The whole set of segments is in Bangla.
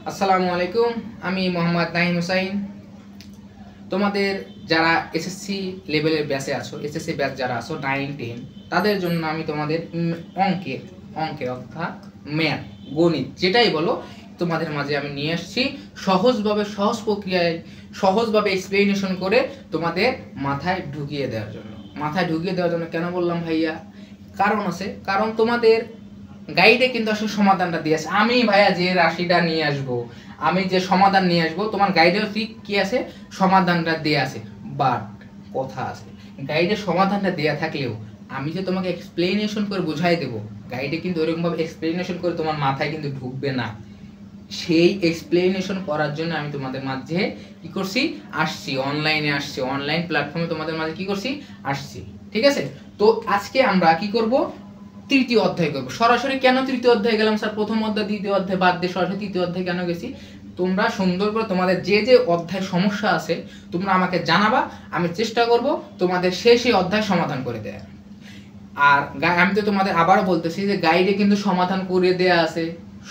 আসসালামু আলাইকুম, আমি মোহাম্মদ নাহিম হুসাইন। তোমাদের যারা এসএসসি লেভেলের ব্যাচে আছো, এসএসসি ব্যাচ যারা আছো 9-10, তাদের জন্য আমি তোমাদের অঙ্কের অর্থাৎ ম্যাথ, গণিত যেটাই বলো, তোমাদের মাঝে আমি নিয়ে আসছি সহজভাবে, সহজ প্রক্রিয়ায়, সহজভাবে এক্সপ্লেনেশন করে তোমাদের মাথায় ঢুকিয়ে দেওয়ার জন্য। কেন বললাম ভাইয়া? কারণ আছে, কারণ তোমাদের গাইডে কিন্তু আসলে সমাধানটা দিয়ে আছে। আমি ভাইয়া যে রাশিটা নিয়ে আসবো, আমি যে সমাধান নিয়ে আসবো, তোমার গাইডেও ঠিক কি আছে, সমাধানটা দেয়া আছে। বাট কথা আছে, গাইডে সমাধানটা দেয়া থাকলেও আমি যে তোমাকে এক্সপ্লেনেশন করে বুঝাই দেবো, গাইডে কিন্তু ওরকমভাবে এক্সপ্লেনেশন করে তোমার মাথায় কিন্তু ঢুকবে না। সেই এক্সপ্লেনেশন করার জন্য আমি তোমাদের মাঝে কি করছি, আসছি, অনলাইনে আসছি, অনলাইন প্ল্যাটফর্মে তোমাদের মাঝে কি করছি, আসছি। ঠিক আছে, তো আজকে আমরা কি করব, তৃতীয় অধ্যায় করব। সরাসরি কেন তৃতীয় অধ্যায় গেলাম স্যার? প্রথম অধ্যায় দ্বিতীয় অধ্যায় বাদ দিয়ে সরাসরি তৃতীয় অধ্যায় কেন গেছি? তোমরা সুন্দর করে তোমাদের যে যে অধ্যায় সমস্যা আছে তোমরা আমাকে জানাবা, আমি চেষ্টা করব তোমাদের সেই অধ্যায় সমাধান করে দেয়া। আর আমি তো তোমাদের আবারও বলতেছি যে গাইডে কিন্তু সমাধান করে দেয়া আছে,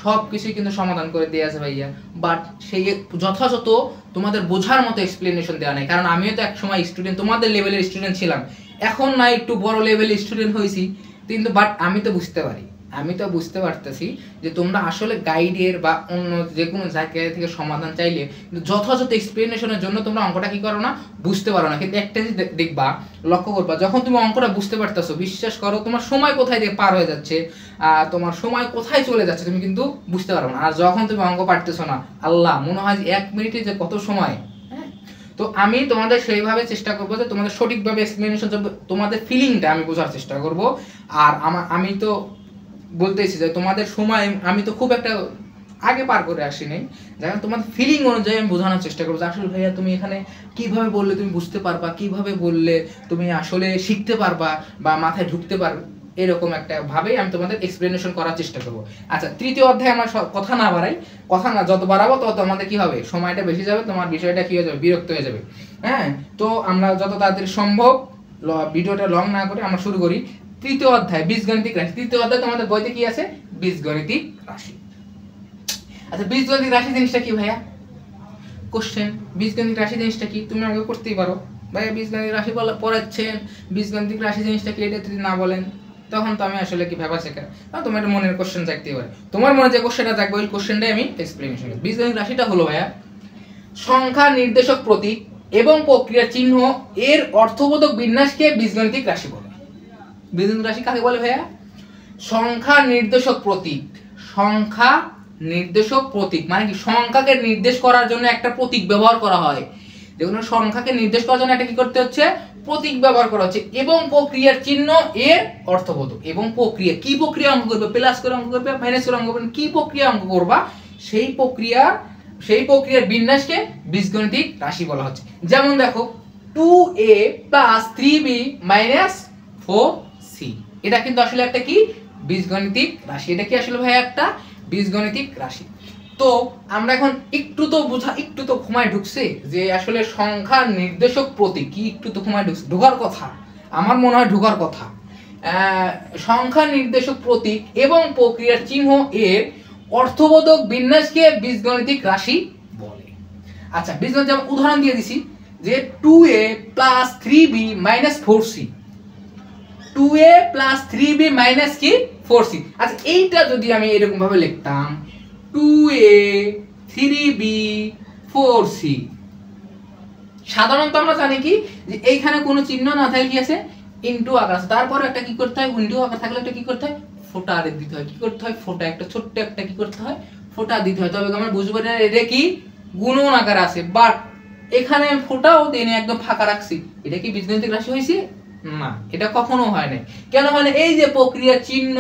সব কিছুই কিন্তু সমাধান করে দেয়া আছে ভাইয়া। বাট সেই যথাযথ তোমাদের বোঝার মতো এক্সপ্লেনেশন দেওয়া নেই। কারণ আমিও তো এক সময় স্টুডেন্ট, তোমাদের লেভেলের স্টুডেন্ট ছিলাম, এখন না একটু বড় লেভেলের স্টুডেন্ট হয়েছি, কিন্তু বাট আমি তো বুঝতে পারতেছি যে তোমরা আসলে গাইডের বা অন্য যে কোনো জায়গা থেকে সমাধান চাইলে যথাযথ এক্সপ্লেনেশনের জন্য তোমরা অঙ্কটা কি করো না, বুঝতে পারো না। কিন্তু একটা জিনিস দেখবা, লক্ষ্য করবা, যখন তুমি অঙ্কটা বুঝতে পারতেছো, বিশ্বাস করো তোমার সময় কোথায় দিয়ে পার হয়ে যাচ্ছে, তোমার সময় কোথায় চলে যাচ্ছে তুমি কিন্তু বুঝতে পারো না। আর যখন তুমি অঙ্ক পারতেছো না, আল্লাহ, মনে হয় যে 1 মিনিটে যে কত সময়। তো আমি তোমাদের সেইভাবে চেষ্টা করবো যে তোমাদের সঠিকভাবে এক্সপ্লেনেশন, তোমাদের ফিলিংটা আমি বোঝার চেষ্টা করব। আর আমি তো বলতেছি যে তোমাদের সময় আমি তো খুব একটা আগে পার করে আসি নাই, যাই তোমাদের ফিলিং অনুযায়ী আমি বোঝানোর চেষ্টা করবো। আসলে ভাইয়া তুমি এখানে কিভাবে বললে তুমি বুঝতে পারবা, কিভাবে বললে তুমি আসলে শিখতে পারবা বা মাথায় ঢুকতে পারবে, এরকম একটা ভাবেই আমি তোমাদের এক্সপ্লেনেশন করার চেষ্টা করবো। আচ্ছা, তৃতীয় অধ্যায়ে আমরা কথা না বাড়াই, যত বাড়াবো তত আমাদের কি হবে, সময়টা বেশি যাবে, তোমার বিষয়টা কি হয়ে যাবে, বিরক্ত হয়ে যাবে। হ্যাঁ, তো আমরা যত তাড়াতাড়ি সম্ভব ভিডিওটা লং না করে আমরা শুরু করি। তৃতীয় অধ্যায় বীজগণিতিক রাশি। তৃতীয় অধ্যায় তোমাদের বইতে কি আছে, বীজগণিতিক রাশি। আচ্ছা, বীজগণিতিক রাশি জিনিসটা কি ভাইয়া? কোশ্চেন, বীজগণিতিক রাশি জিনিসটা কি? তুমি আমাকে করতেই পারো, ভাইয়া বীজগণিতিক রাশি পড়াচ্ছেন, বীজগণিতিক রাশি জিনিসটা কি, এটা যদি না বলেন তখন তো আমি আসলে কি ভাবা শেখা, তোমার একটা মনের কোশ্চেন জাগতে পারে, তোমার মনে যে কোশ্চেনটা জাগবে ওই কোশ্চেনটাই আমি এক্সপ্লেনেশন করি। বীজগণিতিক রাশিটা হলো ভাইয়া সংখ্যা, নির্দেশক, প্রতীক এবং প্রক্রিয়া চিহ্ন এর অর্থবোধক বিন্যাসকে বীজগণিতিক রাশি বলে। বীজগণিতিক রাশি কাকে বলে ভাইয়া? সংখ্যা, নির্দেশক, প্রতীক। সংখ্যা, নির্দেশক, প্রতীক মানে কি, সংখ্যাকে নির্দেশ করার জন্য একটা প্রতীক ব্যবহার করা হয়। যেগুলো সংখ্যাকে নির্দেশ করার জন্য একটা কি করতে হচ্ছে, প্রতীক ব্যবহার করা হচ্ছে, এবং প্রক্রিয়ার চিহ্ন এর অর্থবোধক। এবং প্রক্রিয়া, কি প্রক্রিয়া অঙ্ক করবে, প্লাস করে অঙ্ক করবে, মাইনাস করে অঙ্ক করবে, কি প্রক্রিয়া অঙ্ক করবা, সেই প্রক্রিয়ার বিন্যাসকে বীজগণিতিক রাশি বলা হচ্ছে। যেমন দেখো 2a + 3b - 4c, এটা কিন্তু আসলে একটা কি, বীজগণিতিক রাশি। এটা কি আসলে ভাই একটা বীজগণিতিক রাশি। তো আমরা এখন একটু তো ঘুমায় ঢুকছে যে আসলে সংখ্যা, নির্দেশক, প্রতীক কি, একটু তো ঘুমায় ঢুকছে, ঢোকার কথা, আমার মনে হয় ঢোকার কথা। সংখ্যা, নির্দেশক, প্রতীক এবং প্রক্রিয়ার চিহ্ন এর অর্থবোধক বিন্যাসকে বীজগণিতিক রাশি বলে। আচ্ছা, বীজগণিত যেমন উদাহরণ দিয়ে দিছি যে 2a + 3b - 4c, 2a + 3b - কি, 4c। আচ্ছা, এইটা যদি আমি এরকম ভাবে লিখতাম 2a 3b 4c, সাধারণত আমরা জানি কি যে এইখানে কোনো চিহ্ন না থাকলে কি আছে, ইনটু আকার আছে, তারপর একটা কি করতে হয়, ইনটু আকার থাকলে একটা কি করতে হয়, ফোঁটা আরে দিতে হয়। কি করতে হয়, ফোঁটা, একটা ছোট্ট একটা কি করতে হয়, ফোঁটা দিতে হয়। তবে আমরা বুঝবো না এটা কি গুণন আকার আছে, বাট এখানে ফোঁটাও দেনে একদম ফাঁকা রাখছি, এটা কি বীজগণিতিক রাশি হয়েছে? না, এটা কখনো হয় না। কেন হয় না? এই যে প্রক্রিয়া চিহ্ন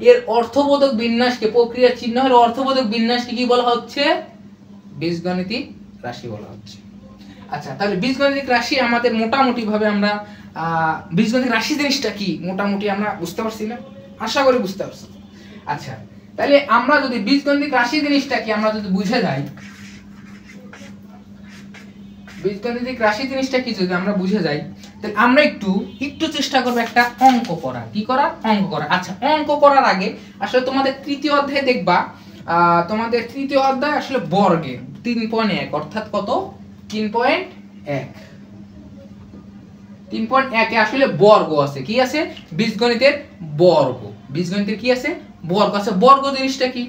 এর অর্থবোধক বিন্যাসকে, প্রক্রিয়া চিহ্ন এর অর্থবোধক বিন্যাসকে কি বলা হচ্ছে, বীজগণিতিক রাশি বলা হচ্ছে। আচ্ছা, তাহলে বীজগণিতিক রাশি আমাদের মোটামুটি ভাবে আমরা বীজগণিতিক রাশি জিনিসটা কি মোটামুটি আমরা বুঝতে পারছি না, আশা করি বুঝতে পারছি। আচ্ছা, তাহলে আমরা যদি বীজগণিতিক রাশি জিনিসটা কি আমরা যদি বুঝে যাই, বীজগণিতিক রাশি জিনিসটা কি যদি আমরা বুঝে যাই, তাহলে আমরা একটু চেষ্টা করব একটা অঙ্ক করার। কি করার? অঙ্ক করা। আচ্ছা, অঙ্ক করার আগে আসলে তোমাদের তৃতীয় অধ্যায়ে দেখবা তোমাদের তৃতীয় অধ্যায় আসলে বর্গে 3.1 অর্থাৎ কত 3.1 3.1 এ আসলে বর্গ আছে, কি আছে বীজগণিতের বর্গ, বীজগণিতের কি আছে বর্গ আছে। বর্গ জিনিসটা কি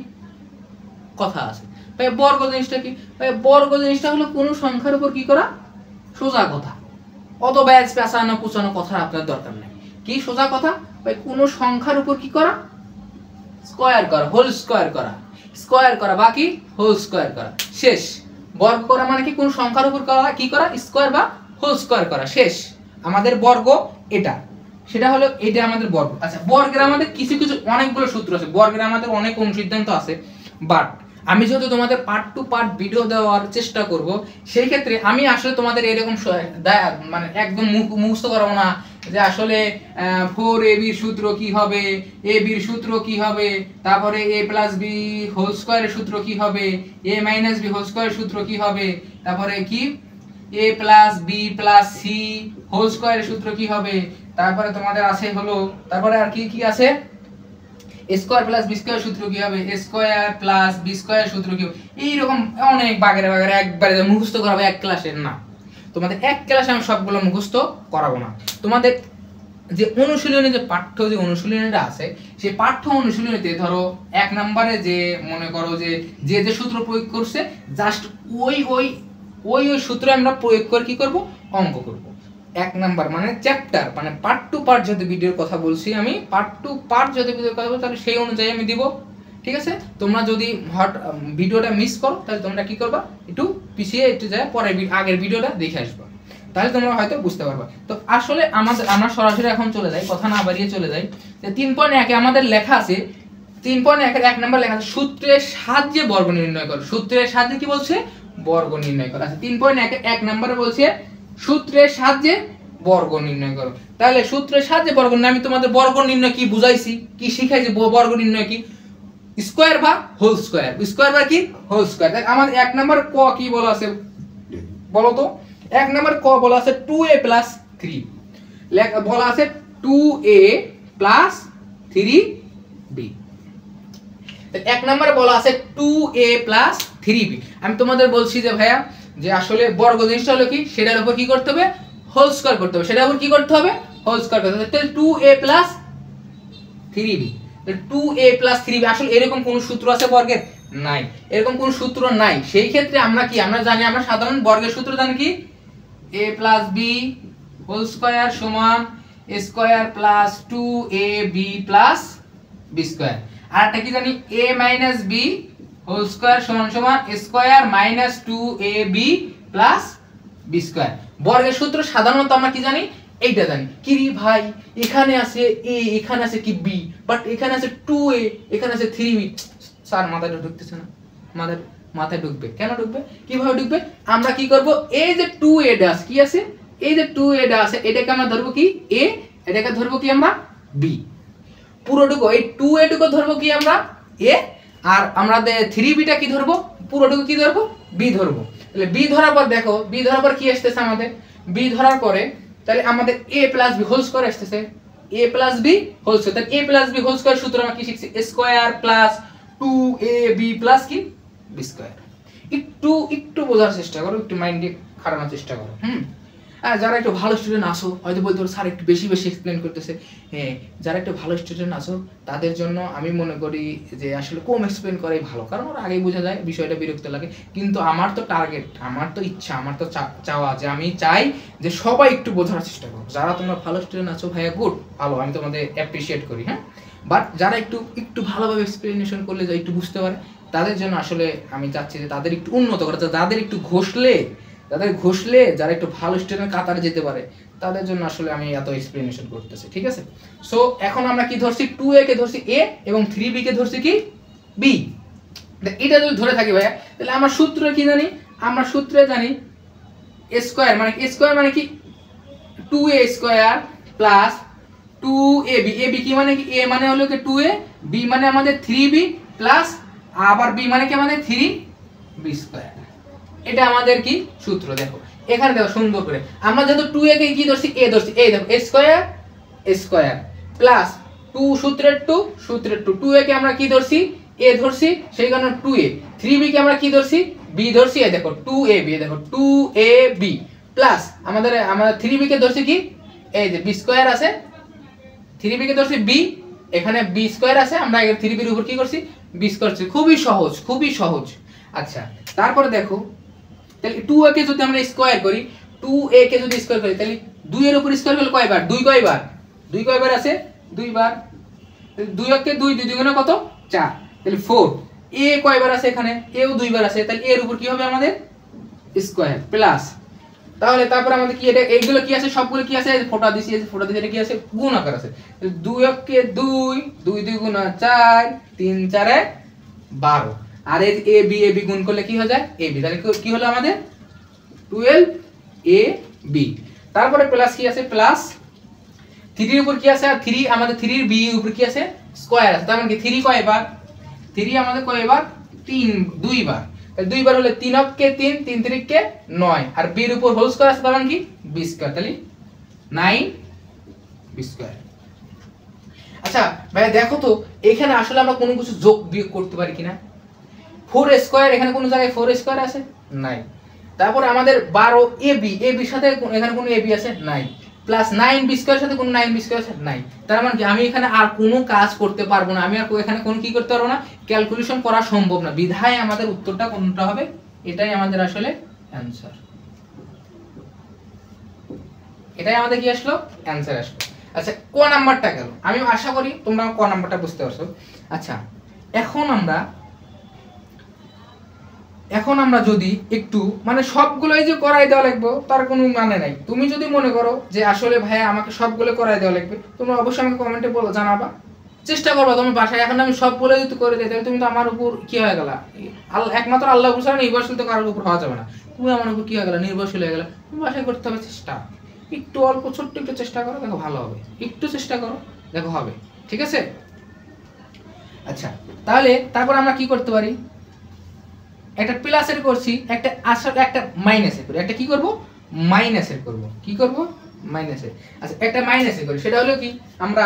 কথা আছে ভাই, বর্গ জিনিসটা কি ভাই, বর্গ জিনিসটা হলো কোন সংখ্যার উপর কি করা সোজা কথা, অত ব্যাচ পেঁচানো কুচানো কথা আপনার দরকার নেই, কি সোজা কথা ভাই কোন সংখ্যার উপর কি করা স্কয়ার করা, হোল স্কয়ার করা, স্কয়ার করা বাকি হোল স্কয়ার করা, শেষ। বর্গ করা মানে কি কোন সংখ্যার উপর করা কি করা স্কয়ার বা হোল স্কয়ার করা, শেষ। আমাদের বর্গ এটা, সেটা হলো এটা আমাদের বর্গ। আচ্ছা বর্গের আমাদের কিছু কিছু অনেকগুলো সূত্র আছে, বর্গের আমাদের অনেক অনুসিদ্ধান্ত আছে, বাট আমি যেহেতু তোমাদের পার্ট টু পার্ট ভিডিও দেওয়ার চেষ্টা করব, সেই ক্ষেত্রে আমি আসলে তোমাদের এরকম মানে একদম মুখস্থ করাবো না যে আসলে 4ab এর সূত্র কি হবে, ab এর সূত্র কি হবে, তারপরে a + b হোল স্কয়ারের সূত্র কি হবে, a - b হোল স্কয়ারের সূত্র কি হবে, তারপরে কি a + b + c হোল স্কয়ারের সূত্র কি হবে, তারপরে তোমাদের আছে হলো তারপরে আর কি কি আছে স্কয়ার প্লাস বি স্কয়ার সূত্র কি হবে, স্কয়ার প্লাস বি স্কয়ার সূত্র কি হবে, এইরকম অনেক বাগেরে বাগেরে একবারে মুখস্থ করাবো এক ক্লাসের না, তোমাদের এক ক্লাসে আমি সবগুলো মুখস্থ করাবো না। তোমাদের যে অনুশীলনী যে পাঠ্য যে অনুশীলনীটা আছে সেই পাঠ্য অনুশীলনীতে ধরো 1 নম্বরে যে মনে করো যে যে সূত্র প্রয়োগ করছে জাস্ট ওই সূত্র আমরা প্রয়োগ করে কি করব অঙ্ক করব। 1 নাম্বার মানে চ্যাপ্টার মানে পার্ট টু পার্ট যদি ভিডিওর কথা বলছি আমি, পার্ট টু পার্ট যদি ভিডিওর কথা বলছি তাহলে সেই অনুযায়ী আমি দিব, ঠিক আছে। তোমরা যদি ভিডিওটা মিস করো তাহলে তোমরা কি করবা একটু পিছিয়ে একটু যায় পরে আগের ভিডিওটা দেখে আসবা, তাহলে তোমরা হয়তো বুঝতে পারবা। তো আসলে আমরা সরাসরি এখন চলে যাই, কথা না বাড়িয়ে চলে যাই যে 3.1 এ আমাদের লেখা আছে 3.1 এর 1 নাম্বার লেখা আছে সূত্রের সাহায্যে বর্গ নির্ণয় করো। সূত্রের সাহায্যে কি বলছে বর্গ নির্ণয় করো। আচ্ছা 3.1 এর 1 নম্বরে বলছে সূত্রের সাহায্যে বর্গ নির্ণয় করো। তাহলে সূত্রের সাহায্যে বর্গ নির্ণয়, আমি তোমাদের বর্গ নির্ণয় কি বুঝাইছি কি শিখাইছি, বর্গ নির্ণয় কি স্কয়ার বা হোল স্কয়ার, স্কয়ার বা কি হোল স্কয়ার। তাহলে আমাদের 1 নাম্বার ক কি বলা আছে বলো তো, 1 নাম্বার ক বলা আছে 2a + 3 বলা আছে 2a + 3b। 1 নম্বরে বলা আছে 2a + 3b। আমি তোমাদের বলছি যে ভাইয়া যে আসলে বর্গ জিনিসটা হলো কি সেটার উপর কি করতে হবে হোল স্কয়ার করতে হবে, সেটার উপর কি করতে হবে হোল স্কয়ার করতে হবে। তাহলে 2a + 3b, 2a + 3b আসলে এরকম কোন সূত্র আছে বর্গের নাই, এরকম কোন সূত্র নাই। সেই ক্ষেত্রে আমরা কি আমরা জানি, আমরা সাধারণ বর্গের সূত্র জানি কি a + b হোল স্কয়ার সমান square plus 2ab + b square. আর এটা কি জানি a - b হোল স্কয়ার সমান সমান square minus 2ab + b square. বর্গের সূত্র সাধারণত আমরা কি জানি এইটা জানি কি রে ভাই, এখানে আছে a এখানে আছে কি b, বাট এখানে আছে 2a এখানে আছে 3b। স্যার মাথায় ঢুকতেছে না, মাথায় ঢুকবে কেন ঢুকবে কিভাবে ঢুকবে, আমরা কি করব এই যে 2a দাস কি আছে, এই যে 2a দাস আছে এটাকে আমরা ধরব কি a, এটাকে ধরব কি আমরা b, পুরোটুকু এই 2a টুকু ধরবো কি আমরা a, আর আমরা 3b টা কি ধরবো পুরোটুকু কি ধরবো b ধরবো। তাহলে b ধরার পর দেখো b ধরার পর কি আসতেছে আমাদের b ধরার পরে তাহলে আমাদের a + b হোল স্কয়ার আসতেছে, a + b হোল স্কয়ার। তাহলে a + b হোল স্কয়ার সূত্র আমরা কি শিখছি স্কয়ার প্লাস 2ab + কি b স্কয়ার। একটু বোঝার চেষ্টা করো, একটু মাইন্ডে খাটানোর চেষ্টা করো। যারা একটু ভালো স্টুডেন্ট আসো হয়তো বলতে পারো স্যার একটু বেশি এক্সপ্লেন করতেছে, হ্যাঁ যারা একটু ভালো স্টুডেন্ট আসো তাদের জন্য আমি মনে করি যে আসলে কম এক্সপ্লেন করাই ভালো, কারণ ওরা আগেই বোঝা যায় বিষয়টা বিরক্ত লাগে। কিন্তু আমার তো টার্গেট, আমার তো ইচ্ছা, আমার তো চাওয়া যে আমি চাই যে সবাই একটু বোঝার চেষ্টা করো। যারা তোমরা ভালো স্টুডেন্ট আছো ভাইয়া গুড, ভালো, আমি তোমাদের অ্যাপ্রিসিয়েট করি, হ্যাঁ। বাট যারা একটু ভালোভাবে এক্সপ্লেনেশন করলে যায় একটু বুঝতে পারে তাদের জন্য আসলে আমি চাচ্ছি যে তাদের একটু উন্নত করা, যাদের একটু ঘষলে যারা একটু ভালো স্টুডেন্ট কাতারে যেতে পারে তাদের জন্য আসলে আমি এত এক্সপ্লেনেশন করতেছি, ঠিক আছে। সো এখন আমরা কি ধরছি 2a কে ধরছি a এবং 3b কে ধরছি কি b। এটা যদি ধরে থাকি ভাইয়া তাহলে আমরা সূত্র কি জানি, আমরা সূত্রে জানি স্কয়ার মানে কি 2a square plus 2ab, ab কি মানে কি a মানে হলো কি 2a, b মানে আমাদের 3b প্লাস আবার b মানে কি আমাদের 3b স্কয়ার। এটা আমাদের কি সূত্র, দেখো এখানে দেখো সুন্দর করে আমরা যেহেতু 2a কে কি ধরছি a ধরছি, এই দেখো স্কয়ার প্লাস 2 সূত্রের 2 2a কে আমরা কি ধরছি এ ধরছি সেই কারণে 2a, 3b কে আমরা কি ধরছি b ধরছি, এই দেখো 2ab, দেখো 2ab প্লাস আমাদের 3b কে ধরছি কি এই যে b স্কয়ার আছে, 3b কে ধরছি b, এখানে b স্কয়ার আছে, আমরা এর 3b এর উপর কি করছি b স্কয়ার করছি, খুবই সহজ খুবই সহজ। আচ্ছা তারপরে দেখো তাহলে 2a কে যদি আমরা স্কয়ার করি, 2a কে যদি স্কয়ার করি তাহলে 2 এর উপর স্কয়ার করলে কয়বার, 2 কয়বার, 2 কয়বার আছে 2 বার, 2 কে 2 2 গুণে কত 4, তাহলে 4, a কয়বার আছে এখানে, এও 2 বার আছে, তাহলে এর উপর কি হবে আমাদের স্কয়ার প্লাস, তাহলে তারপর আমাদের কি এটা এইগুলো কি আছে সবগুলো কি আছে ফোঁটা দিছি, এই ফোঁটা দিছি এটা কি আছে গুণ আকার আছে, 2 কে 2 2 2 গুণ 4 3 4 12, আর এই a b গুণ করলে কি হয়ে যায় a b, তাহলে কি হলো আমাদের 12 a b, তারপরে প্লাস কি আছে প্লাস 3 এর উপর কি আছে, আর 3 আমাদের 3 এর b এর উপর কি আছে স্কয়ার আছে, তার মানে কি 3 কয়বার, 3 আমাদের কয়বার 2 বার, তাহলে 2 বার হলে 3 কে 3 3 3 কে 9, আর b এর উপর হোল স্কয়ার আছে তার মানে কি b স্কয়ার, তাহলে 9 b স্কয়ার। আচ্ছা ভাই দেখো তো এখানে আসলে আমরা কোনো কিছু যোগ বিয়োগ করতে পারি কিনা, 4 স্কয়ার এখানে কোন জায়গায় 4 স্কয়ার আছে নাই, তারপর আমাদের 12 ab ab সাথে এখানে কোনো ab আছে নাই, প্লাস 9 বি স্কয়ার সাথে কোনো 9 বি স্কয়ার আছে নাই, তার মানে কি আমি এখানে আর কোনো কাজ করতে পারবো না, আমি আর এখানে কোনো কি করতে পারবো না, ক্যালকুলেশন করা সম্ভব না, বিধায় আমাদের উত্তরটা কোনটা হবে, এটাই আমাদের আসলে অ্যানসার, এটাই আমাদের কি আসলো অ্যানসার আসলো। আচ্ছা ক নাম্বারটা গেল, আমি আশা করি তোমরা ক নাম্বারটা বুঝতে পারছো। আচ্ছা এখন আমরা যদি একটু মানে সবগুলোই যে করাই দেওয়া লাগবে তার কোনো মানে নাই, তুমি যদি মনে করো যে আসলে ভাইয়া আমাকে সবগুলো করাই দেওয়া লাগবে, তোমরা অবশ্যই আমাকে কমেন্টে বলো, জানাবা, চেষ্টা করবা তুমি বাসায়, এখন আমি সবগুলো যদি করে দিই তাহলে তুমি তো আমার উপর কি হয়ে গেলা, একমাত্র আল্লাহর উপর ছাড়া নির্ভরশীল তো কারোর উপর হওয়া যাবে না, তুমি আমার উপর কি হয়ে গেলা নির্ভরশীল হয়ে গেলা, তুমি বাসায় করতে হবে চেষ্টা, একটু অল্প ছোট্ট একটু চেষ্টা করো দেখো ভালো হবে, একটু চেষ্টা করো দেখো হবে, ঠিক আছে। আচ্ছা তাহলে তারপর আমরা কি করতে পারি, একটা প্লাসের করছি, একটা আসলে একটা মাইনাসের করি, একটা কি করব মাইনাসের করব, কি করব মাইনাসের। আচ্ছা একটা মাইনাসের করি, সেটা হলো কি আমরা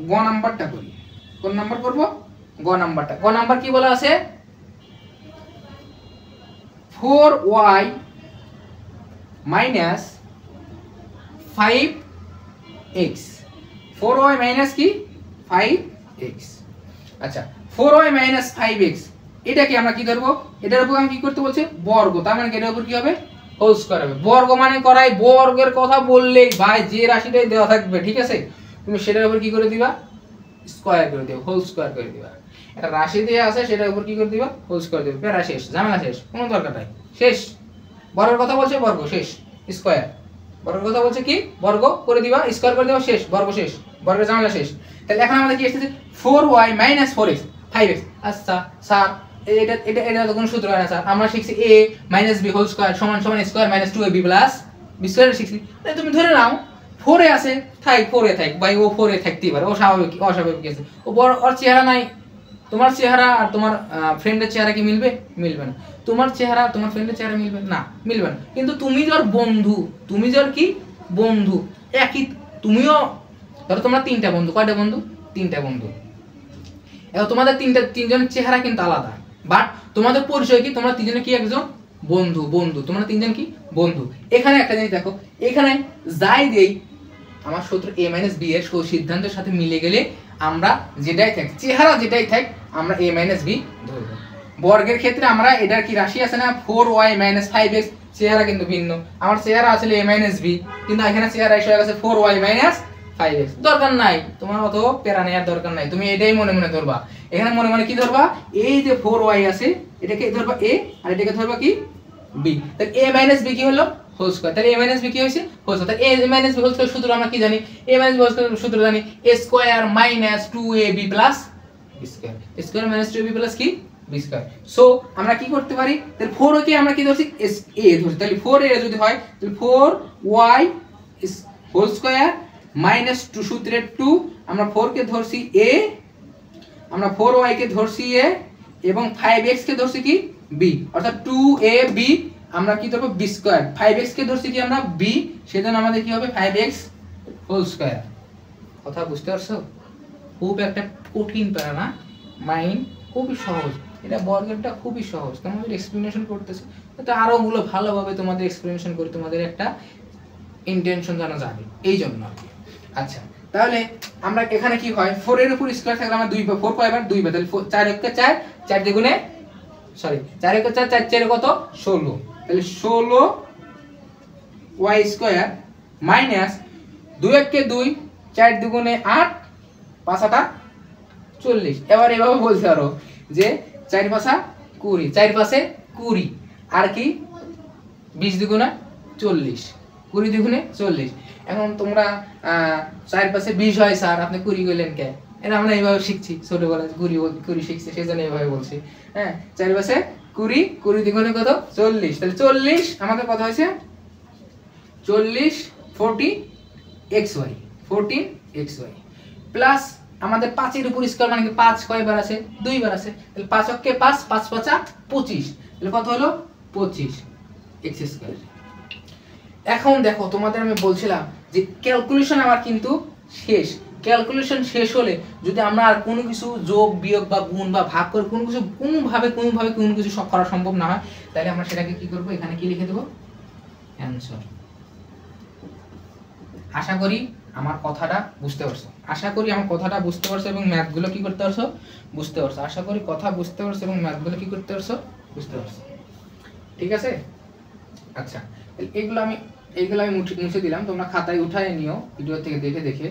গ নাম্বারটা করি, কোন নাম্বার করব গ নাম্বারটা, গ নাম্বার কি বলা আছে 4y minus 5x, 4y minus কি 5x। আচ্ছা 4y মাইনাস 5x এটাকে আমরা কি ধরবো, এটার উপর আমি কি করতে বলছে বর্গ, তার মানে এটার উপর কি হবে হোল স্কয়ার হবে, বর্গ মানে করাই বর্গের কথা বললেই ভাই যে রাশিটাই দেওয়া থাকবে ঠিক আছে তুমি সেটার উপর কি করে দিবা স্কয়ার করে দিবা, হোল স্কয়ার করে দিবা, একটা রাশি দেয়া আছে সেটার উপর কি করে দিবা হোল স্কয়ার দিবা, প্যারা শেষ, ঝামেলা শেষ, কোনো দরকার নাই, শেষ, বর্গের কথা বলছে বর্গ শেষ, স্কয়ার বর্গের কথা বলছে কি বর্গ করে দিবা স্কয়ার করে দিবা শেষ, বর্গ শেষ, বর্গের ঝামেলা শেষ। তাহলে এখন আমাদের কি আসছে 4y মাইনাস 4x 5x। আচ্ছা স্যার এটা এটা এটা তো কোনো সূত্র হয় না স্যার, আমরা শিখছি a minus b whole square সমান সমান square minus 2ab plus b square শিখছি, তাই তুমি ধরে নাও 4 এ আছে থাক 4 এ থাক ভাই, ও 4 এ থাকতেই পারে, ও স্বাভাবিক অস্বাভাবিক আছে, ও বড় ওর চেহারা নাই, তোমার চেহারা আর তোমার ফ্রেন্ডের চেহারা কি মিলবে, মিলবে না, তোমার চেহারা তোমার ফ্রেন্ডের চেহারা মিলবে না, মিলবে না, কিন্তু তুমি যার বন্ধু, তুমি যার কি বন্ধু একই, তুমিও ধরো তোমরা তিনটা বন্ধু, কয়টা বন্ধু তিনটা বন্ধু, এখন তোমাদের তিনজনের চেহারা কিন্তু আলাদা, বাট তোমাদের পরিচয় কি তোমরা তিনজনে কি একজন বন্ধু, বন্ধু তোমরা তিনজন কি বন্ধু। এখানে একটা জিনিস দেখো, এখানে যাই দেই আমার সূত্র a মাইনাস b এর সিদ্ধান্তের সাথে মিলে গেলে আমরা যেটাই থাক চেহারা যেটাই থাক আমরা a মাইনাস b ধরবো। বর্গের ক্ষেত্রে আমরা এটার কি রাশি আছে না 4y মাইনাস 5x, চেহারা কিন্তু ভিন্ন, আমার চেহারা আসলে a মাইনাস b, কিন্তু এখানে চেহারা এসে গেছে 4y মাইনাস 5x, দরকার নাই তোমার অত প্যারা নেওয়ার দরকার নাই, তুমি এটাই মনে মনে ধরবা, এখানে মনে মনে কি ধরবা এই যে 4y আছে এটাকে ধরবা a আর এটাকে ধরবা কি b, তাহলে a মাইনাস b কি হলো হোল স্কয়ার, তাহলে a মাইনাস b কি হইছে হোল স্কয়ার, তাহলে a minus b whole square সূত্র আমরা কি জানি, a minus b whole square সূত্র জানি a square minus 2ab plus b square, square minus 2ab plus কি b স্কয়ার। সো আমরা কি করতে পারি, তাহলে 4 কে আমরা কি ধরছি a ধরছি, তাহলে 4a যদি হয় তাহলে 4y হোল স্কয়ার মাইনাস 2 সূত্রে 2 আমরা 4 কে ধরছি a, আমরা 4y কে ধরছি a এবং 5x কে ধরছি কি b, অর্থাৎ 2ab আমরা কি ধরব b স্কয়ার, 5x কে ধরছি কি আমরা b, সেজন্য আমাদের কি হবে 5x হোল স্কয়ার। কথা বুঝতে পারছো, খুব একটা কঠিন প্যারা না, মাইন্ড খুবই সহজ, এটা বর্গেরটা খুবই সহজ, তোমাদের এক্সপ্লেনেশন করতেছে তো আরো গুলো ভালোভাবে তোমাদের এক্সপ্লেনেশন করে তোমাদের একটা ইন্টেনশন জানা যাবে এই জন্য। আচ্ছা তাহলে আমরা এখানে কি হয় 4 এর উপর স্কয়ার থাকলে আমরা 2 4 পাই, এবার 2 তাহলে 4 1 4 4 দ্বিগুণে সরি 4 1 4 4 4 কত 16, তাহলে 16 y স্কয়ার মাইনাস 2 1 কে 2 4 দ্বিগুণে 8 5 8 40। এবার এভাবে বলতে পারো যে 4 5 20, 4 5 20 আর কি 20 দ্বিগুণে 40, 20 দ্বিগুণে 40। এখন তোমরা 4 5 20 হয় স্যার আপনি 20 কইলেন কে? এটা আমরা এইভাবে শিখছি ছোটবেলায় 20 শিখছি সেজন্য এইভাবে বলছি। হ্যাঁ 4 5 20, 20 দ্বিগুণে কত 40, তাহলে 40 আমাদের কত হয়েছে 40 40 xy 14xy প্লাস আমাদের 5 এর উপর স্কয়ার মানে কি 5 কয়বার আছে 2 বার আছে, তাহলে 5 অক্ষে 5 5 5 25, তাহলে কত হলো 25 x স্কয়ার। এখন দেখো তোমাদের আমি বলছিলাম যে ক্যালকুলেশন আমার কিন্তু শেষ, ক্যালকুলেশন শেষ হলে যদি আমরা আর কোনো কিছু যোগ বিয়োগ বা গুণ বা ভাগ করে কোনো কিছু কোনোভাবে কোনো কিছু করা সম্ভব না হয়, তাহলে আমরা সেটাকে কি করব এখানে কি লিখে দেব অ্যানসার। আশা করি আমার কথাটা বুঝতে পারছো, আশা করি আমার কথাটা বুঝতে পারছো এবং ম্যাথগুলো কি করতে পারছো বুঝতে পারছো, আশা করি কথা বুঝতে পারছো এবং ম্যাথগুলো কি করতে পারছো বুঝতে পারছো, ঠিক আছে। আচ্ছা এইগুলো আমি মুছে দিলাম, তোমরা খাতায় উঠায় নিও ভিডিও থেকে দেখে দেখে।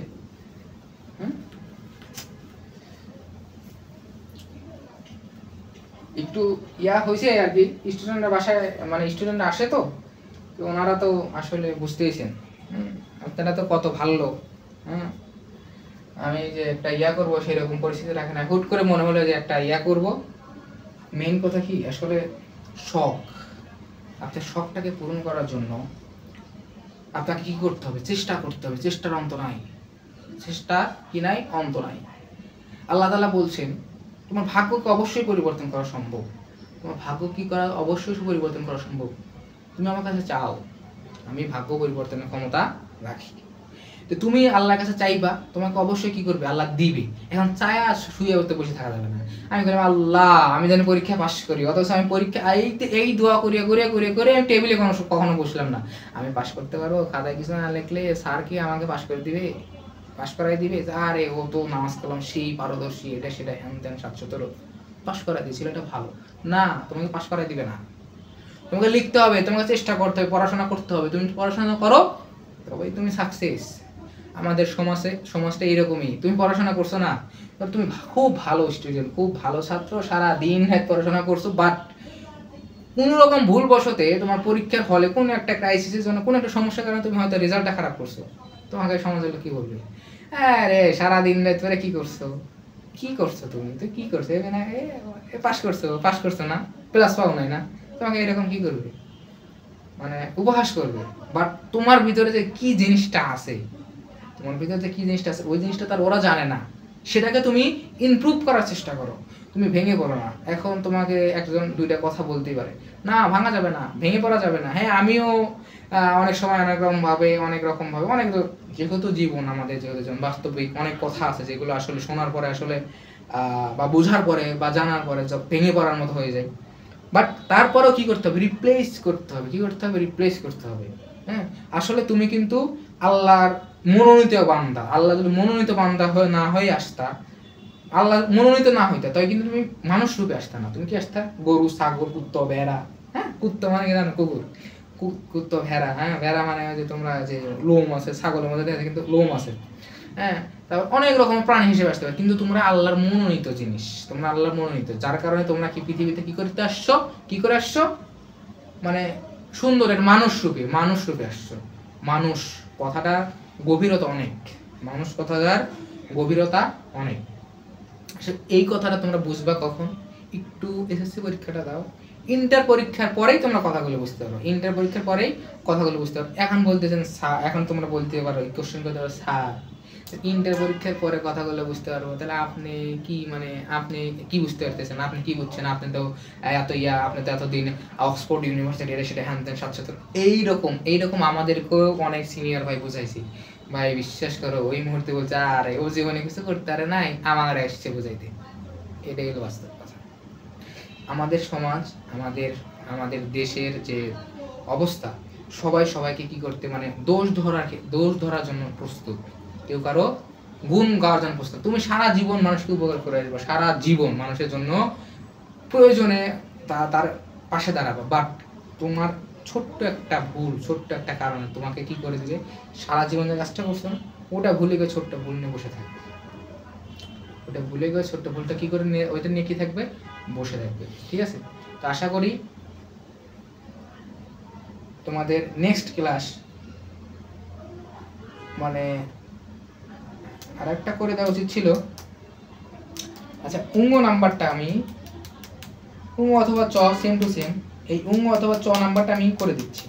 একটু ইয়া হয়েছে আর কি, স্টুডেন্টরা বাসায় মানে স্টুডেন্টরা আসে তো ওনারা তো আসলে বুঝতেইছেন আপনারা তো কত ভালো লোক। আমি যে একটা ইয়া করবো সেরকম পরিস্থিতি রাখে না, হুট করে মনে হলো যে একটা ইয়া করব। মেইন কথা কি আসলে শখ, আপনার শখটাকে পূরণ করার জন্য আপনাকে কি করতে হবে চেষ্টা করতে হবে, চেষ্টার অন্ত নাই, চেষ্টা কি নাই অন্ত নাই। আল্লাহ তাআলা বলছেন তোমার ভাগ্যকে অবশ্যই পরিবর্তন করা সম্ভব, তোমার ভাগ্য কি করা অবশ্যই পরিবর্তন করা সম্ভব। তুমি আমার কাছে চাও, আমি ভাগ্য পরিবর্তনের ক্ষমতা রাখি, তো তুমি আল্লাহর কাছে চাইবা তোমাকে অবশ্যই কি করবে আল্লাহ দিবে। এখন চায়া শুয়ে উঠতে বসে থাকা যাবে না, আমি বললাম আল্লাহ আমি যেন পরীক্ষা পাস করি, অথচ আমি পরীক্ষা এই দোয়া করিয়া করিয়া করিয়া করে আমি টেবিলে কখনো বসলাম না। আমি পাস করতে পারবো, খাতায় কিছু না লিখলে স্যার কি আমাকে পাস করে দিবে, পাস করাই দিবে? আরে ও তো নামাজ কালাম সেই পারদর্শী, এটা সেটা হ্যান ত্যান 717 পাস করা দিয়েছিল, এটা ভালো না, তোমাকে পাস করাই দিবে না। তোমাকে লিখতে হবে, তোমাকে চেষ্টা করতে হবে, পড়াশোনা করতে হবে, তুমি পড়াশোনা করো তবেই তুমি সাকসেস। আমাদের সমাজটা এরকমই, তুমি পড়াশোনা করছো না, তুমি খুব ভালো স্টুডেন্ট, খুব ভালো ছাত্র, সারা দিন পড়াশোনা করছো, বাট কোনো রকম ভুল বশতে তোমার পরীক্ষার হলে কোনো একটা ক্রাইসিসের জন্য কোনো একটা সমস্যার কারণে তুমি হয়তো রেজাল্টটা খারাপ করছো, তোমাকে সমাজ হলো কি বলবে, আরে সারা দিন রাত ধরে কি করছো তুমি তো কি করছো এখানে পাস করছো না, প্লাস পাও নাই না, তোমাকে এরকম কি করবে মানে উপহাস করবে। বাট তোমার ভিতরে যে কি জিনিসটা আছে, তোমার ভিতরে যে কি জিনিসটা আছে ওই জিনিসটা তার ওরা জানে না, সেটাকে তুমি ইমপ্রুভ করার চেষ্টা করো, তুমি ভেঙে পড়ো না। এখন তোমাকে একজন দুইটা কথা বলতেই পারে না, ভাঙা যাবে না, ভেঙে পড়া যাবে না। হ্যাঁ আমিও অনেক সময় অনেক রকম ভাবে যেহেতু জীবন আমাদের যেহেতু বাস্তবিক অনেক কথা আছে যেগুলো আসলে শোনার পরে আসলে বা বোঝার পরে বা জানার পরে ভেঙে পড়ার মতো হয়ে যায়। বাট তারপরেও কি করতে হবে রিপ্লেস করতে হবে। হ্যাঁ আসলে তুমি কিন্তু আল্লাহর মনোনীত বান্দা, আল্লাহ যদি মনোনীত বান্দা না হয়ে আসতা, আল্লাহ মনোনীত না হইতা তাই কিন্তু তুমি মানুষ রূপে আসতা না, তুমি কি আসতা গরু ছাগল কুত্তা ভেড়া। হ্যাঁ কুত্তা মানে কি জানো কুকুর, কুত্তা ভেড়া, হ্যাঁ ভেড়া মানে যে তোমরা যে লোম আছে ছাগলের মধ্যে কিন্তু লোম আছে, হ্যাঁ তারপর অনেক রকম প্রাণী হিসেবে আসতে পারে, কিন্তু তোমরা আল্লাহর মনোনীত জিনিস, তোমরা আল্লাহর মনোনীত, যার কারণে তোমরা কি পৃথিবীতে কি করে আসছো মানে সুন্দর একটা মানুষ রূপে আসছো। মানুষ কথাটার গভীরতা অনেক, মানুষ কথাটার গভীরতা অনেক। এই কথাটা তোমরা বুঝবা কখন, একটু এসএসসি পরীক্ষাটা দাও, ইন্টার পরীক্ষার পরেই তোমরা কথাগুলো বুঝতে পারো, ইন্টার পরীক্ষার পরেই কথাগুলো বুঝতে পারো। এখন বলতেছেন স্যার, এখন তোমরা বলতে পারো কোশ্চেন করতে পারো স্যার, ইন্টার পরীক্ষার পরে কথাগুলো বুঝতে পারবো, তাহলে আপনি কি বুঝতে পারতেছেন, আপনি কি বুঝছেন, আপনি তো এতদিন অক্সফোর্ড ইউনিভার্সিটি এটা সেটা হ্যান ত্যান 717 এইরকম আমাদেরকেও অনেক সিনিয়র ভাই বুঝাইছি ভাই, বিশ্বাস করো ওই মুহূর্তে বলছে আরে ও জীবনে কিছু করতে পারে নাই, আমার আসছে বুঝাইতে, এটাই হলো বাস্তব কথা। আমাদের সমাজ, আমাদের আমাদের দেশের যে অবস্থা, সবাই সবাইকে কি করতে মানে দোষ ধরার জন্য প্রস্তুত, কেউ কারো গুণ গাওয়ার জন্য প্রস্তুত। তুমি সারা জীবন মানুষকে উপকার করে আসবে, সারা জীবন মানুষের জন্য প্রয়োজনে তার পাশে দাঁড়াবে, বাট তোমার ছোট্ট একটা ভুল, ছোট্ট একটা কারণে তোমাকে কি করে দিবে, সারা জীবন যে কাজটা করছো না ওটা ভুলে গিয়ে ছোট্ট ভুল নিয়ে বসে থাকবে, ওটা ভুলে গিয়ে ছোট্ট ভুলটা কি করে নিয়ে ওইটা নিয়ে কি থাকবে, বসে থাকবে। ঠিক আছে, তো আশা করি তোমাদের নেক্সট ক্লাস মানে আর একটা করে দেওয়া উচিত ছিল। আচ্ছা, উঙ্গ নাম্বারটা আমি উঙ্গ অথবা চ সেম টু সেম, এই উঙ্গ অথবা চ নাম্বারটা আমি করে দিচ্ছি,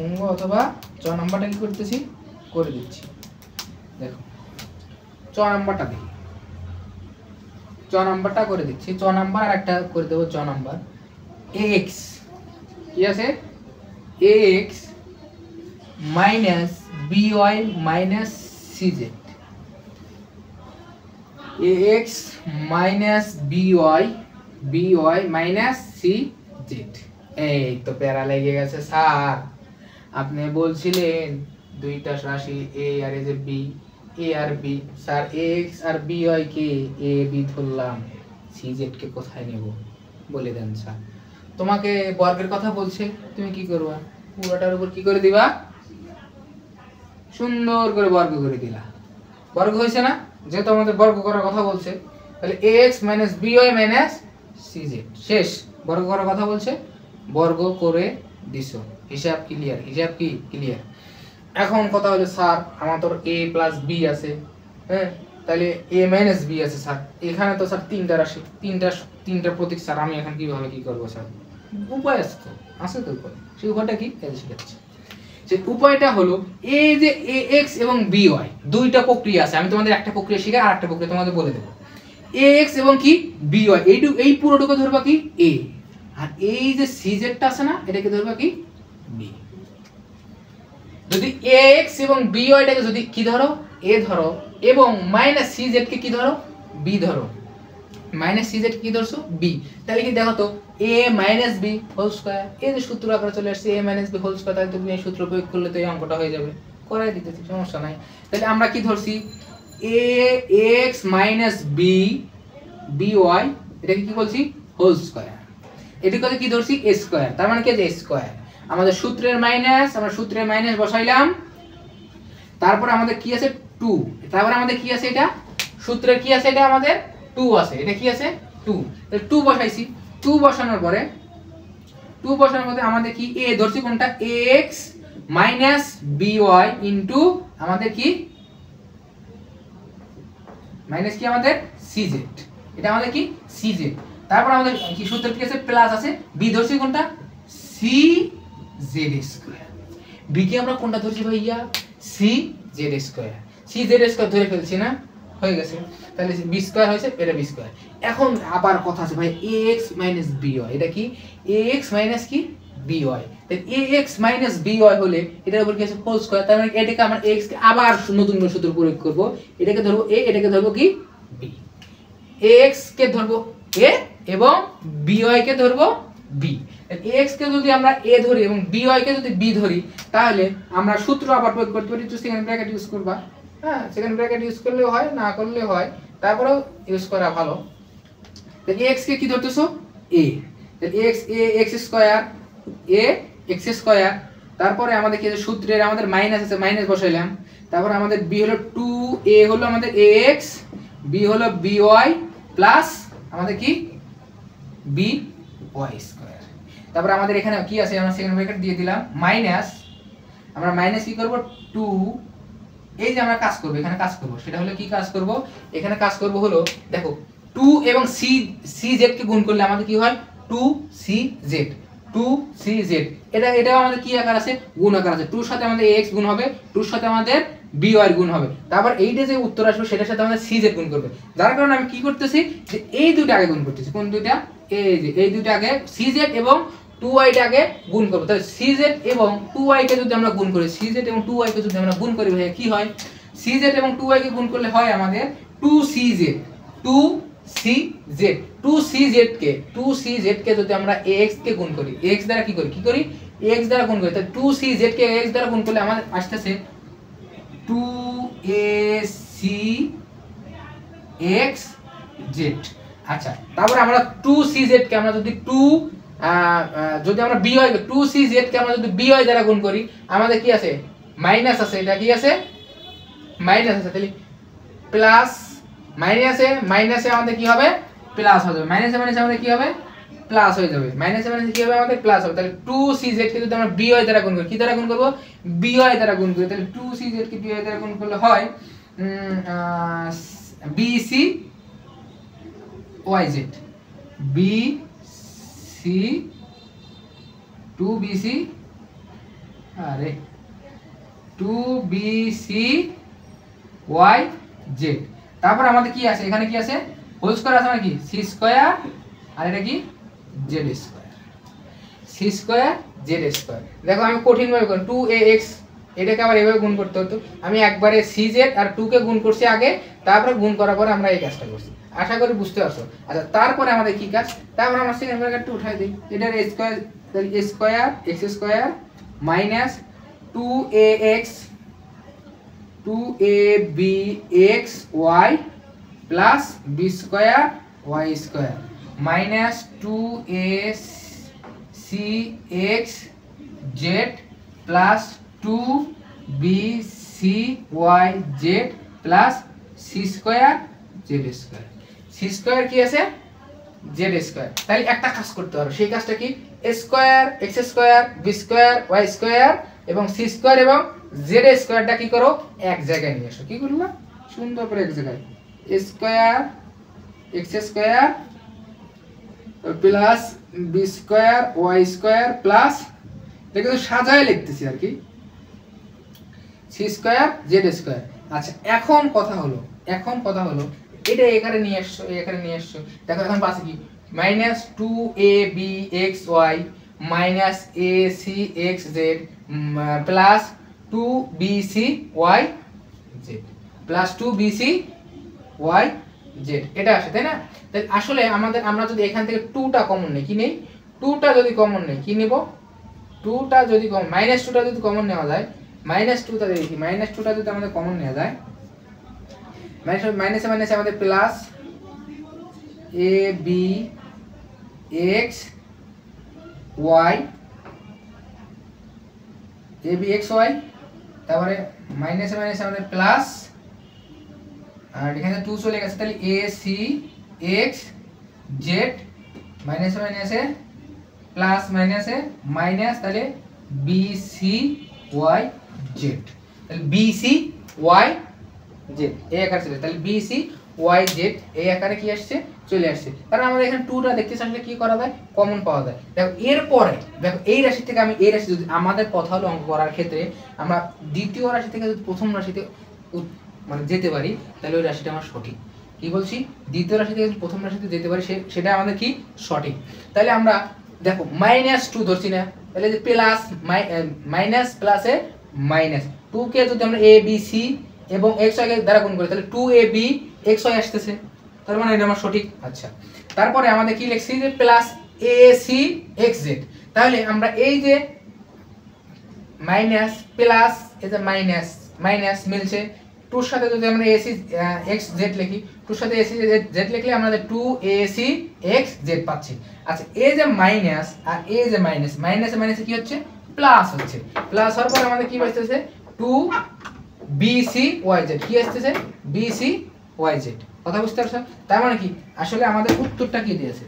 উঙ্গ অথবা চ নাম্বারটা কি করতেছি, করে দিচ্ছি। দেখো চ নাম্বারটা দেখি, চ নাম্বারটা করে দিচ্ছি, চ নাম্বার আর একটা করে দেবো চ নাম্বার। এক্স কি আছে, x minus by minus CZ, x minus by minus CZ. এই তো প্যারা লেগে গেছে স্যার, আপনি বলছিলেন দুইটা রাশি এ আর এই যে B, A R B, sir X R B Y কে এ বি ধরলাম, সিজেড কে কোথায় নেব বলে দেন স্যার। তোমাকে বর্গের কথা বলছে, তুমি কি করবা, পুরোটার উপর কি করে দিবা, সুন্দর করে বর্গ করে দিলা, বর্গ হয়েছে না, যেহেতু আমাদের বর্গ করার কথা বলছে, তাহলে x minus by minus CZ, শেষ, বর্গ করার কথা বলছে, বর্গ করে দিছো, হিসাব ক্লিয়ার, হিসাব কি ক্লিয়ার। এখন কথা হলো স্যার আমার তো এ প্লাস বি আছে, হ্যাঁ, তাহলে এ মাইনাস বি আছে স্যার, এখানে তো স্যার তিনটা রাশি, তিনটা প্রতীক স্যার, আমি এখন কিভাবে কি করবো স্যার, উপায় আছে তো, আছে তো উপায়, সেই উপায়টা কি শিখাচ্ছি। যে উপায়টা হলো এই যে এ এক্স এবং বি ওয়াই দুইটা প্রক্রিয়া আছে, আমি তোমাদের একটা প্রক্রিয়া শিখাই আর একটা প্রক্রিয়া তোমাদের বলে দেবো। এ এক্স এবং কি বি ওয়াই, এই পুরোটুকু ধরবা কি এ, আর এই যে সিজেডটা আছে না এটাকে ধরবা কি বি। যদি এ এক্স এবং বি ওয়াইটাকে যদি কি ধরো এ ধরো, এবং মাইনাস সিজেড কে কি ধরো বি ধরো, মাইনাস সিজেড কি ধরছো বি, তাহলে কি দেখো তো এ মাইনাস বি হোল স্কয়ার, এই যে সূত্র আকারে চলে আসছে এ মাইনাস বি হোল স্কয়ার, তাহলে তুমি এই সূত্র প্রয়োগ করলে তো এই অঙ্কটা হয়ে যাবে, করাই দিতেছি, সমস্যা নাই। তাহলে আমরা কি ধরছি, a x minus b b y, এটাকে কি বলছি হোল স্কয়ার, এটাকে কি ধরছি এ স্কয়ার, তার মানে কি যে স্কয়ার, আমাদের সূত্রের মাইনাস, আমরা সূত্রের মাইনাস বসাইলাম, তারপর আমাদের কি আছে 2, তারপর আমাদের কি আছে, এটা সূত্রের কি আছে, এটা আমাদের 2 আছে, এটা কি আছে 2, তাহলে 2 বসাইছি, 2 বসানোর পরে আমাদের কি এ ধরছি কোনটা, x মাইনাস by ইনটু আমাদের কি মাইনাস কি আমাদের cz, এটা আমাদের কি cz, তারপর আমাদের কি সূত্র কি আছে প্লাস আছে, b ধরছি কোনটা cz স্কয়ার, b কে আমরা কোনটা ধরছি ভাইয়া cz স্কয়ার, cz স্কয়ার ধরে ফেলছি না, হয়ে গেছে, তাহলে b স্কয়ার হয়েছে, এটা b স্কয়ার। এখন আবার কথা আছে ভাই ax মাইনাস by, এটা কি ax মাইনাস কি by, তাহলে ax মাইনাস by হলে এটার উপর কি আছে হোল স্কয়ার, তার মানে এটাকে আমরা x কে আবার নতুন করে সূত্র প্রয়োগ করব, এটাকে ধরব a, এটাকে ধরব কি b, ax কে ধরব a এবং by কে ধরব b, x কে যদি আমরা a ধরি এবং by কে যদি b ধরি, তাহলে আমরা সূত্র আবার প্রয়োগ করতে পারি, তো সেকেন্ড ব্র্যাকেট ইউজ করবা, হ্যাঁ সেকেন্ড ব্র্যাকেট ইউজ করলেও হয়, না করলেও হয়, তারপরেও ইউজ করা ভালো। তাহলে x কে কি ধরতেছো a, তাহলে x square a x square, তারপরে আমাদের কি আছে সূত্রের আমাদের মাইনাস আছে, মাইনাস বসাইলাম, তারপর আমাদের b হলো 2a হলো আমাদের ax, b হলো by প্লাস আমাদের কি by স্কয়ার, তারপর আমাদের এখানে কি আছে, আমরা সেকেন্ড ব্র্যাকেট দিয়ে দিলাম মাইনাস, আমরা মাইনাস কি করব 2, এই যে আমরা কাজ করব, এখানে কাজ করব, সেটা হলো কি কাজ করব, এখানে কাজ করব হলো দেখো 2 এবং cz কে গুণ করলে আমাদের কি হয় 2cz, এটা আমাদের কি আকার আছে গুণ আকার আছে, 2 এর সাথে আমাদের ax গুণ হবে, 2 এর সাথে আমাদের by গুণ হবে, তারপর এইটা যে উত্তর আসবে সেটার সাথে আমাদের cz গুণ করবে, যার কারণে আমি কি করতেছি যে এই দুটো আগে গুণ করতেছি, কোন দুইটা, এই দুটো আগে cz এবং 2y টাকে গুণ করব, তাহলে cz এবং 2y কে যদি আমরা গুণ করি, cz এবং 2y কে যদি আমরা গুণ করি ভাই কি হয়, cz এবং 2y কে গুণ করলে হয় আমাদের 2cz সি জেড, 2cz কে যদি আমরা x কে গুণ করি, x দ্বারা কি করি x দ্বারা গুণ করি, তাহলে 2cz কে x দ্বারা গুণ করলে আমাদের আসতেছে 2acxz। আচ্ছা, তারপরে আমরা 2cz কে আমরা যদি যদি আমরা by 2cz কে আমরা যদি by দ্বারা গুণ করি, আমাদের কি আছে মাইনাস আছে, এটা কি আছে মাইনাস আছে, তাহলে প্লাস মাইনাসে আমাদের কি হবে প্লাস হয়ে যাবে, মাইনাসে আমাদের কি হবে প্লাস হয়ে যাবে, মাইনাসে কি হবে আমাদের প্লাস হবে। তাহলে 2cz কে যদি আমরা by দ্বারা গুণ করি, কি দ্বারা গুণ করব by দ্বারা গুণ করি, তাহলে 2cz কে by দ্বারা গুণ করলে হয় bcyz,2bcyz। তারপর আমাদের কি আছে এখানে, কি আছে হোল স্কয়ার আছে মানে কি c স্কয়ার, আর এটা কি z square, c square z square. দেখো আমি কঠিন ভাবে করি 2ax, এটাকে আবার এভাবে গুণ করতে হতো, আমি একবারে cz আর 2 কে গুণ করছি আগে, তারপরে গুণ করার পরে আমরা এই কাজটা করছি, আশা করি বুঝতে পারছো। আচ্ছা, তারপরে আমাদের কি কাজ, তারপরে আমরা সেকেন্ড ব্র্যাকেটটা উঠাই দেই, এটার a স্কয়ার, তাহলে a square x square minus 2abxy plus b square y square minus 2acxz plus 2bcyz plus c square z square. c square কি আছে z স্কয়ার। তাহলে একটা কাজ করতে হবে, সেই কাজটা কি a square x square b square y square এবং c স্কয়ার এবং z স্কয়ারটা কি করো এক জায়গায় নিয়ে আসো, কি করলা সুন্দর করে এক জায়গায়, a square x square plus b square y square plus, দেখো সাজায় লিখতেছি আর কি, c স্কয়ার z স্কয়ার। আচ্ছা, এখন কথা হলো এটা এখানে নিয়ে আসছো, দেখো এখন পাশে কি minus 2abxy minus acxz plus 2bcyz plus 2bcyz, এটা আসে তাই না। তাহলে আসলে আমরা যদি এখান থেকে 2টা কমন নেই, কি নেই 2টা যদি কমন নেই, কি নেব 2টা যদি কমন, মাইনাস 2টা যদি কমন নেওয়া যায়, মাইনাস 2টা দেখি, মাইনাস 2টা যদি আমাদের কমন নেওয়া যায়, মাইনাসে আমাদের প্লাস abxy, তারপরে মাইনাসে আমাদের প্লাস, আর এখানে 2 চলে গেছে, তাহলে acxz মাইনাসে প্লাস মাইনাস, তাহলে bcyz, তাহলে bcyz এই আকারে চলে, তাহলে bcyz এই আকারে কি আসছে চলে আসছে। কারণ আমাদের এখানে 2টা দেখতে চাইলে কি করা যায় কমন পাওয়া যায়। দেখো এরপরে দেখো এই রাশি থেকে আমি এই রাশি, যদি আমাদের কথা হলো অঙ্ক করার ক্ষেত্রে আমরা দ্বিতীয় রাশি থেকে যদি প্রথম রাশিতে মানে যেতে পারি, তাহলে ওই রাশিটা আমার সঠিক। কি বলছি, দ্বিতীয় রাশি থেকে প্রথম রাশিতে যেতে পারি, সেটা আমাদের কি সঠিক। তাহলে আমরা দেখো -2 ধরছি না, তাহলে যে প্লাস মাইনাস প্লাসে মাইনাস 2 কে যদি আমরা a b c এবং xy এর দ্বারা গুণ করি, তাহলে 2ab xy আসতেছে, তার মানে এটা আমার সঠিক। আচ্ছা, তারপরে আমাদের কি লিখছি যে প্লাস ac xz, তাহলে আমরা এই যে মাইনাস প্লাস এই যে মাইনাস মিলছে, 2 এর সাথে যদি আমরা ac xz লিখি, 2 এর সাথে ac z লিখলে আমাদের 2ac xz পাচ্ছি। আচ্ছা, এই যে মাইনাস আর এই যে মাইনাসে কি হচ্ছে প্লাস হচ্ছে, প্লাস হওয়ার পর আমাদের কি আসছে 2bcyz, কি আসছে bcyz, কথা বুঝতে পারছো। তার মানে কি আসলে আমাদের উত্তরটা কি দিয়েছে,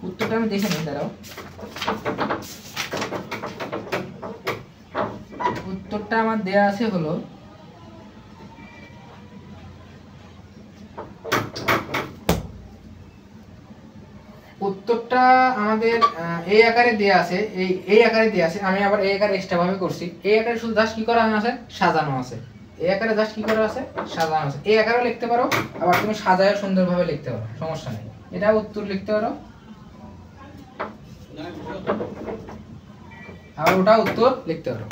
উত্তরটা আমি দেখে নিই, দাঁড়াও, উত্তরটা আমার দেয়া আছে হলো উত্তরটা আমাদের এই আকারে দেয়া আছে, এই আকারে দেয়া আছে, আমি আবার এই আকারে এক্সট্রা ভাবে করছি, এই আকারে শুধু জাস্ট কি করা আছে সাজানো আছে, এই আকারে জাস্ট কি করা আছে সাজানো আছে, এই আকারেও লিখতে পারো, আবার তুমি সাজায় সুন্দরভাবে লিখতে পারো, সমস্যা নেই, এটা উত্তর লিখতে পারো, আর ওটা উত্তর লিখতে পারো।